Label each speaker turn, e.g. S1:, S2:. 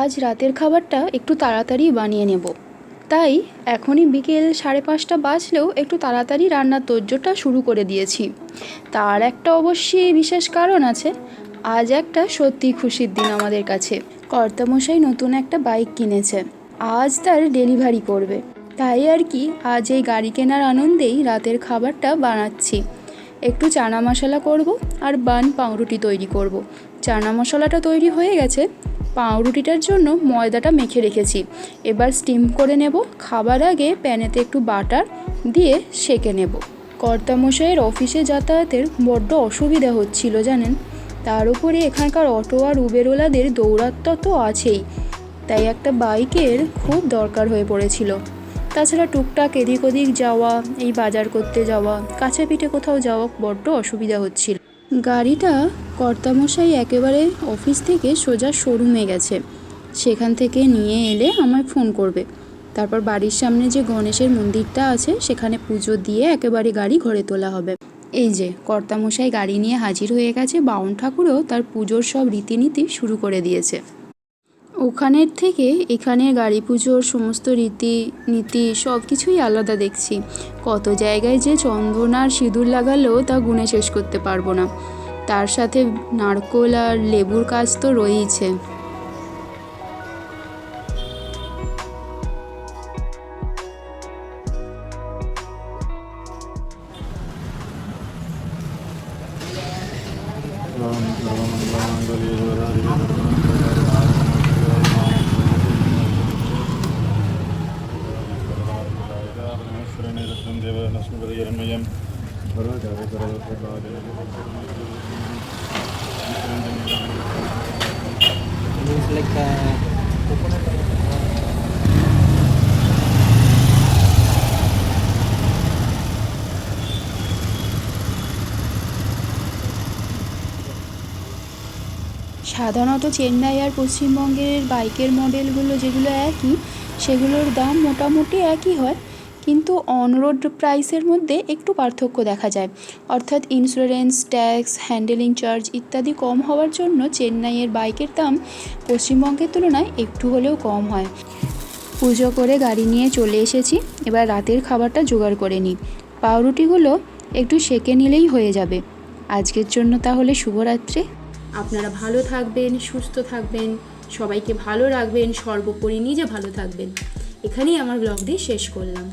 S1: আজ রাতের খাবারটা একটু তাড়াতাড়ি বানিয়ে নেব, তাই এখনই বিকেল 5:30 বাজলেও একটু তাড়াতাড়ি রান্নার তোড়জোড়টা শুরু করে দিয়েছি। তার একটা অবশ্যই বিশেষ কারণ আছে। আজ একটা সত্যি খুশির দিন আমাদের কাছে। কর্তামশাই নতুন একটা বাইক কিনেছে, আজ তার ডেলিভারি করবে। তাই আর কি, আজ এই গাড়ি কেনার আনন্দেই রাতের খাবারটা বানাচ্ছি। একটু চানা মশলা করব আর বান পাউরুটি তৈরি করব। চানা মশলাটা তৈরি হয়ে গেছে, পাউরুটিটার জন্য ময়দাটা মেখে রেখেছি। এবার স্টিম করে নেব। খাবার আগে প্যানেতে একটু বাটার দিয়ে সেঁকে নেব। কর্তামশাইয়ের অফিসে যাতায়াতের বড্ড অসুবিধা হচ্ছিল জানেন। তার উপরে এখানকার অটো আর উবেরওয়ালাদের দৌরাত্ম্য তো আছেই, তাই একটা বাইকের খুব দরকার হয়ে পড়েছিল। তাছাড়া টুকটাক এদিক ওদিক যাওয়া, এই বাজার করতে যাওয়া, কাছে পিঠে কোথাও যাওয়া বড্ড অসুবিধা হচ্ছিল। গাড়িটা কর্তামশাই একেবারে অফিস থেকে সোজা শোরুমে গেছে, সেখান থেকে নিয়ে এলে আমায় ফোন করবে। তারপর বাড়ির সামনে যে গণেশের মন্দিরটা আছে সেখানে পুজো দিয়ে একেবারে গাড়ি ঘরে তোলা হবে। এই যে কর্তামশাই গাড়ি নিয়ে হাজির হয়ে গেছে। বাউন ঠাকুরও তার পুজোর সব রীতিনীতি শুরু করে দিয়েছে। ওখানের থেকে এখানের গাড়ি পুজোর সমস্ত রীতিনীতি সব কিছুই আলাদা দেখছি। কত জায়গায় যে চন্দন আর সিঁদুর লাগালেও তা গুনে শেষ করতে পারবো না। তার সাথে নারকোল আর লেবুর কাজ তো রয়েইছে।
S2: It's like coconut.
S1: সাধারণত চেন্নাই আর পশ্চিমবঙ্গের বাইকের মডেলগুলো যেগুলো একই, সেগুলোর দাম মোটামুটি একই হয়, কিন্তু অনরোড প্রাইসের মধ্যে একটু পার্থক্য দেখা যায়। অর্থাৎ ইন্স্যুরেন্স, ট্যাক্স, হ্যান্ডেলিং চার্জ ইত্যাদি কম হওয়ার জন্য চেন্নাইয়ের বাইকের দাম পশ্চিমবঙ্গের তুলনায় একটু হলেও কম হয়। পুজো করে গাড়ি নিয়ে চলে এসেছি, এবার রাতের খাবারটা জোগাড় করে নিই। পাউরুটিগুলো একটু সেঁকে নিলেই হয়ে যাবে। আজকের জন্য তাহলে শুভরাত্রি। আপনারা ভালো থাকবেন, সুস্থ থাকবেন, সবাইকে ভালো রাখবেন, সর্বোপরি নিজে ভালো থাকবেন। এখানেই আমার ব্লগটি শেষ করলাম।